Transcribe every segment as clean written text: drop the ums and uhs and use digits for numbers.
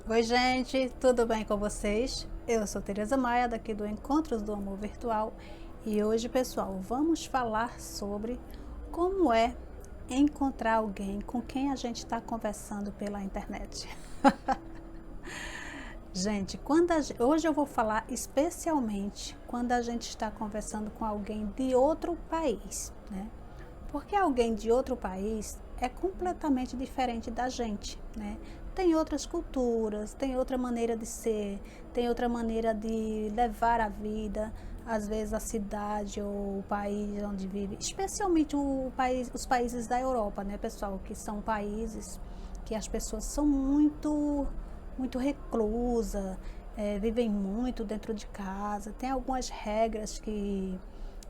Oi, gente, tudo bem com vocês? Eu sou Tereza Maia, daqui do Encontros do Amor Virtual, e hoje, pessoal, vamos falar sobre como é encontrar alguém com quem a gente está conversando pela internet. Gente, hoje eu vou falar especialmente quando a gente está conversando com alguém de outro país, né? Porque alguém de outro país é completamente diferente da gente, né? Tem outras culturas, tem outra maneira de ser, tem outra maneira de levar a vida, às vezes a cidade ou o país onde vive, especialmente os países da Europa, né, pessoal, que são países que as pessoas são muito reclusas, vivem muito dentro de casa, tem algumas regras que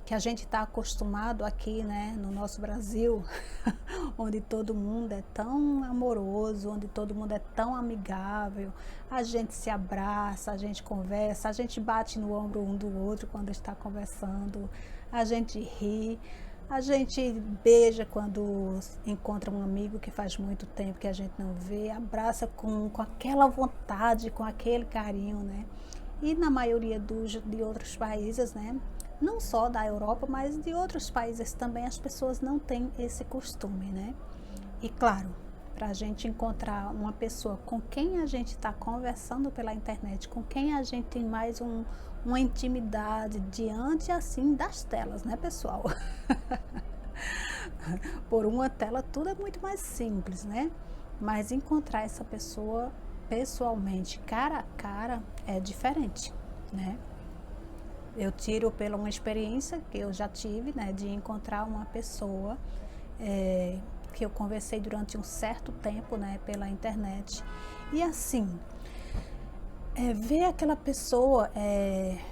a gente está acostumado aqui, né, no nosso Brasil, onde todo mundo é tão amoroso, onde todo mundo é tão amigável, a gente se abraça, a gente conversa, a gente bate no ombro um do outro quando está conversando, a gente ri, a gente beija quando encontra um amigo que faz muito tempo que a gente não vê, abraça com aquela vontade, com aquele carinho, né? E na maioria de outros países, né? Não só da Europa, mas de outros países também as pessoas não têm esse costume, né? E claro, para a gente encontrar uma pessoa com quem a gente está conversando pela internet, com quem a gente tem mais uma intimidade diante assim das telas, né, pessoal? Por uma tela tudo é muito mais simples, né? Mas encontrar essa pessoa pessoalmente, cara a cara, é diferente, né? Eu tiro pela uma experiência que eu já tive, né, de encontrar uma pessoa que eu conversei durante um certo tempo, né, pela internet. E assim, ver aquela pessoa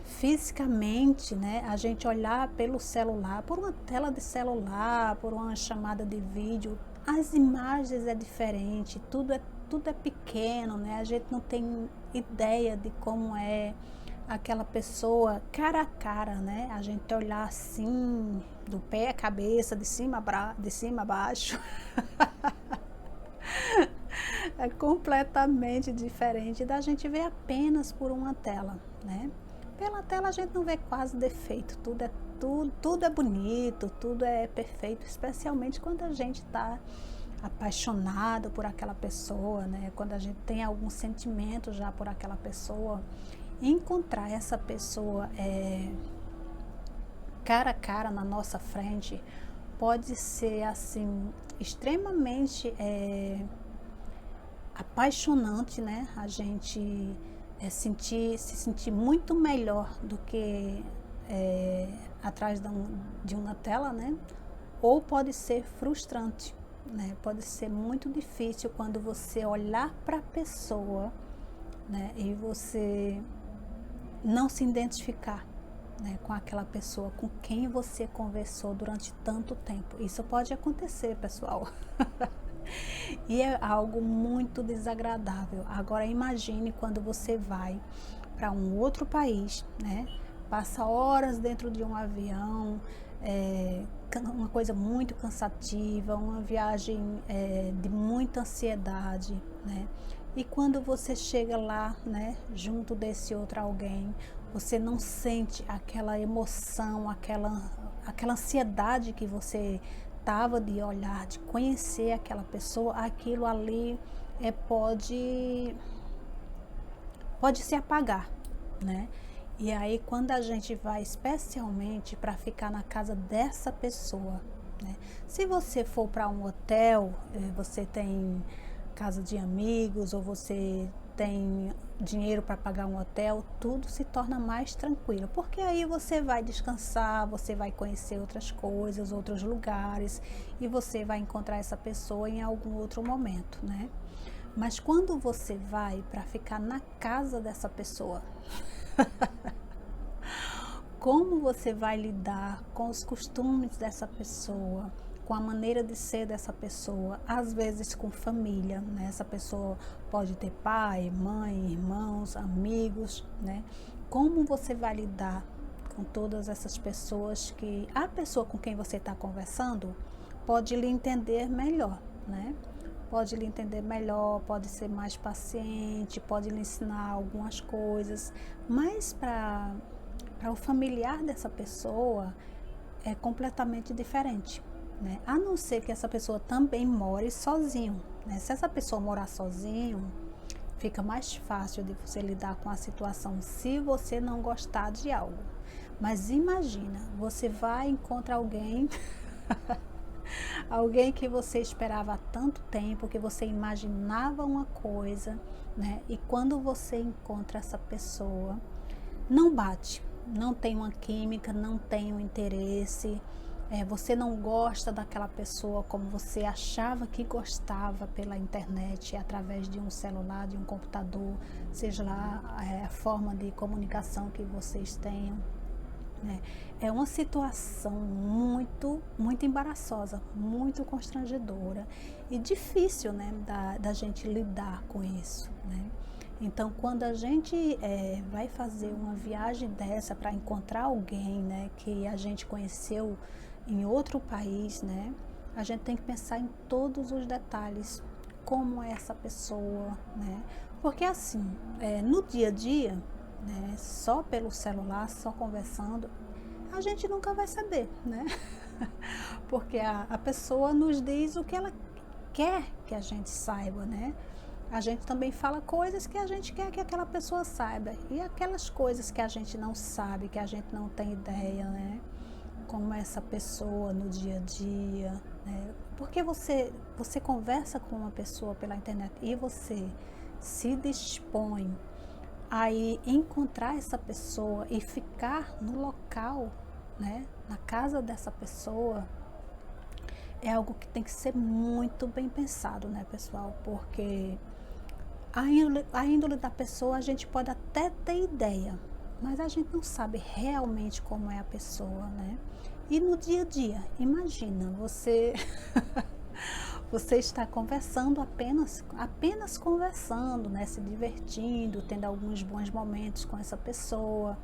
fisicamente, né, a gente olhar pelo celular, por uma tela de celular, por uma chamada de vídeo, as imagens é diferente, tudo é pequeno, né, a gente não tem ideia de como é aquela pessoa cara a cara, né? A gente olhar assim, do pé à cabeça, de cima a baixo, é completamente diferente da gente ver apenas por uma tela, né? Pela tela a gente não vê quase defeito, tudo é bonito, tudo é perfeito, especialmente quando a gente está apaixonado por aquela pessoa, né? Quando a gente tem algum sentimento já por aquela pessoa. Encontrar essa pessoa cara a cara na nossa frente pode ser assim extremamente apaixonante, né? A gente se sentir muito melhor do que atrás de uma tela, né? Ou pode ser frustrante, né? Pode ser muito difícil quando você olhar para a pessoa, né? E você não se identificar, né, com aquela pessoa com quem você conversou durante tanto tempo. Isso pode acontecer, pessoal. E é algo muito desagradável. Agora imagine quando você vai para um outro país, né? Passa horas dentro de um avião, uma coisa muito cansativa, uma viagem de muita ansiedade, né? E quando você chega lá, né, junto desse outro alguém, você não sente aquela emoção, aquela ansiedade que você tava de olhar, de conhecer aquela pessoa, aquilo ali pode se apagar, né? E aí quando a gente vai especialmente para ficar na casa dessa pessoa, né? Se você for para um hotel, você tem casa de amigos ou você tem dinheiro para pagar um hotel, tudo se torna mais tranquilo, porque aí você vai descansar, você vai conhecer outras coisas, outros lugares e você vai encontrar essa pessoa em algum outro momento, né? Mas quando você vai para ficar na casa dessa pessoa, como você vai lidar com os costumes dessa pessoa, com a maneira de ser dessa pessoa, às vezes com família, né? Essa pessoa pode ter pai, mãe, irmãos, amigos, né? Como você vai lidar com todas essas pessoas que a pessoa com quem você está conversando pode lhe entender melhor, né? pode lhe entender melhor, pode ser mais paciente, pode lhe ensinar algumas coisas, mas para o familiar dessa pessoa é completamente diferente, né? A não ser que essa pessoa também more sozinho, né? Se essa pessoa morar sozinho, fica mais fácil de você lidar com a situação se você não gostar de algo. Mas imagina, você vai encontrar alguém, alguém que você esperava há tanto tempo, que você imaginava uma coisa, né? E quando você encontra essa pessoa, não bate, não tem uma química, não tem um interesse, você não gosta daquela pessoa como você achava que gostava pela internet, através de um celular, de um computador, seja lá a forma de comunicação que vocês tenham, né? É uma situação muito embaraçosa, muito constrangedora e difícil, né, da gente lidar com isso, né? Então, quando a gente vai fazer uma viagem dessa para encontrar alguém, né, que a gente conheceu em outro país, né, a gente tem que pensar em todos os detalhes, como é essa pessoa, né? Porque assim, no dia a dia, né, só pelo celular, só conversando, a gente nunca vai saber, né? Porque a pessoa nos diz o que ela quer que a gente saiba, né? A gente também fala coisas que a gente quer que aquela pessoa saiba. E aquelas coisas que a gente não sabe, que a gente não tem ideia, né? Como é essa pessoa no dia a dia, né? Porque você conversa com uma pessoa pela internet e você se dispõe a encontrar essa pessoa e ficar no local, né? Na casa dessa pessoa, é algo que tem que ser muito bem pensado, né, pessoal? Porque a índole da pessoa a gente pode até ter ideia, mas a gente não sabe realmente como é a pessoa, né? E no dia a dia, imagina, você está conversando apenas conversando, né? Se divertindo, tendo alguns bons momentos com essa pessoa,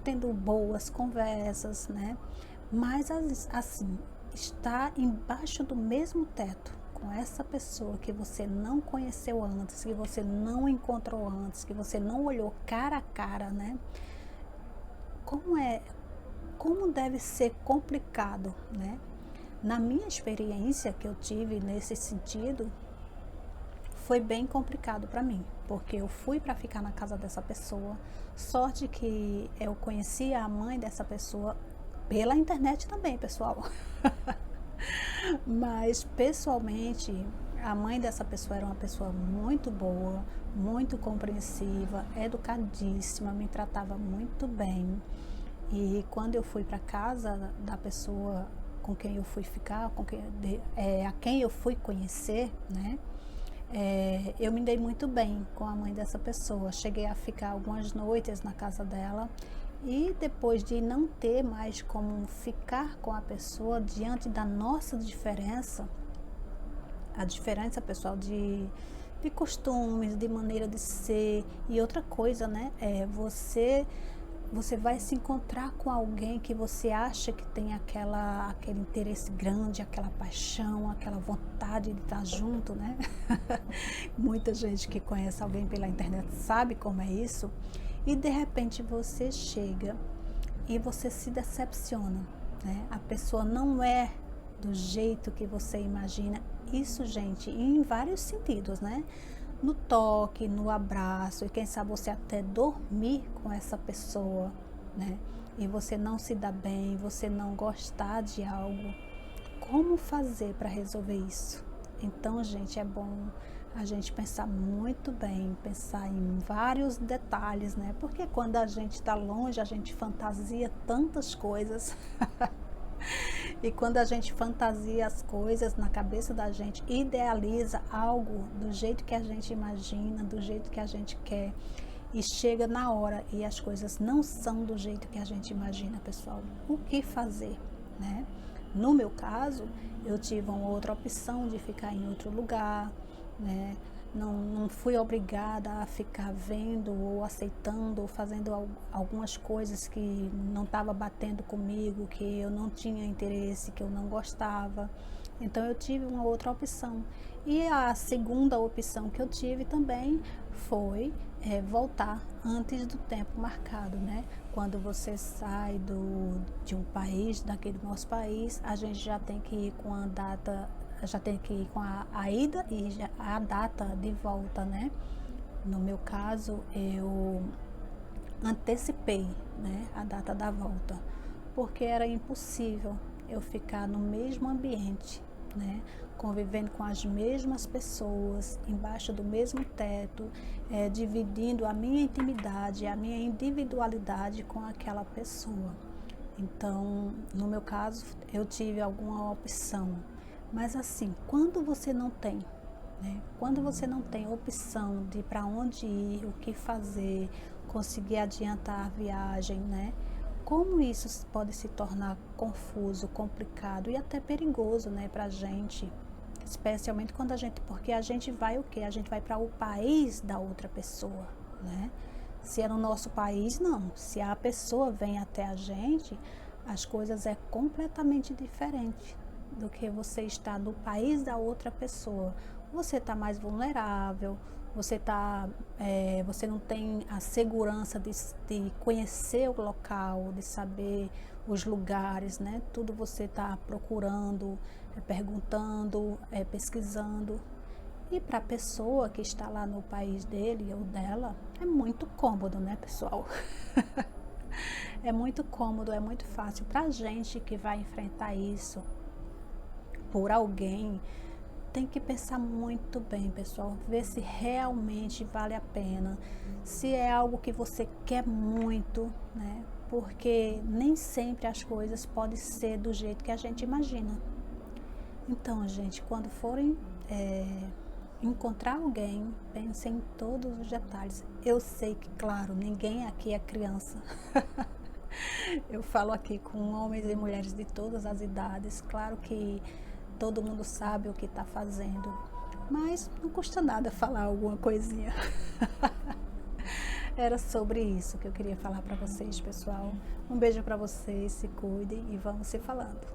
tendo boas conversas, né? Mas assim, estar embaixo do mesmo teto com essa pessoa que você não conheceu antes, que você não encontrou antes, que você não olhou cara a cara, né? Como deve ser complicado, né? Na minha experiência que eu tive nesse sentido, foi bem complicado para mim, porque eu fui para ficar na casa dessa pessoa. Sorte que eu conhecia a mãe dessa pessoa pela internet também, pessoal. Mas pessoalmente, a mãe dessa pessoa era uma pessoa muito boa, muito compreensiva, educadíssima, me tratava muito bem. E quando eu fui para casa da pessoa com quem eu fui ficar, a quem eu fui conhecer, né? Eu me dei muito bem com a mãe dessa pessoa. Cheguei a ficar algumas noites na casa dela e depois de não ter mais como ficar com a pessoa diante da nossa diferença, a diferença, pessoal, de costumes, de maneira de ser e outra coisa, né? Você vai se encontrar com alguém que você acha que tem aquele interesse grande, aquela paixão, aquela vontade de estar junto, né? Muita gente que conhece alguém pela internet sabe como é isso. E de repente você chega e você se decepciona, né? A pessoa não é do jeito que você imagina. Isso, gente, em vários sentidos, né? No toque, no abraço, e quem sabe você até dormir com essa pessoa, né? E você não se dá bem, você não gostar de algo. Como fazer para resolver isso? Então, gente, é bom a gente pensar muito bem, pensar em vários detalhes, né? Porque quando a gente está longe, a gente fantasia tantas coisas. E quando a gente fantasia as coisas na cabeça da gente, idealiza algo do jeito que a gente imagina, do jeito que a gente quer, e chega na hora e as coisas não são do jeito que a gente imagina, pessoal. O que fazer, né? No meu caso, eu tive uma outra opção de ficar em outro lugar, né? Não fui obrigada a ficar vendo ou aceitando ou fazendo algumas coisas que não estava batendo comigo, que eu não tinha interesse, que eu não gostava. Então eu tive uma outra opção. E a segunda opção que eu tive também foi voltar antes do tempo marcado, né? Quando você sai de um país, daquele nosso país, a gente já tem que ir com a data, já tem que ir com a ida e a data de volta, né? No meu caso, eu antecipei, né, a data da volta, porque era impossível eu ficar no mesmo ambiente, né, convivendo com as mesmas pessoas, embaixo do mesmo teto, dividindo a minha intimidade, a minha individualidade com aquela pessoa. Então, no meu caso, eu tive alguma opção. Mas assim, quando você não tem, né? Quando você não tem opção de para onde ir, o que fazer, conseguir adiantar a viagem, né? Como isso pode se tornar confuso, complicado e até perigoso, né, para a gente, especialmente quando porque a gente vai o quê? A gente vai para o país da outra pessoa, né? Se é no nosso país, não. Se a pessoa vem até a gente, as coisas é completamente diferente do que você está no país da outra pessoa. Você está mais vulnerável, você não tem a segurança de conhecer o local, de saber os lugares, né? Tudo você está procurando, perguntando, pesquisando. E para a pessoa que está lá no país dele ou dela, é muito cômodo, né, pessoal? É muito cômodo, é muito fácil. Para a gente que vai enfrentar isso por alguém, tem que pensar muito bem, pessoal, ver se realmente vale a pena, se é algo que você quer muito, né? Porque nem sempre as coisas podem ser do jeito que a gente imagina. Então, gente, quando forem encontrar alguém, pensem em todos os detalhes. Eu sei que, claro, ninguém aqui é criança. Eu falo aqui com homens e mulheres de todas as idades. Claro que todo mundo sabe o que está fazendo, mas não custa nada falar alguma coisinha. Era sobre isso que eu queria falar para vocês, pessoal. Um beijo para vocês, se cuidem e vamos se falando.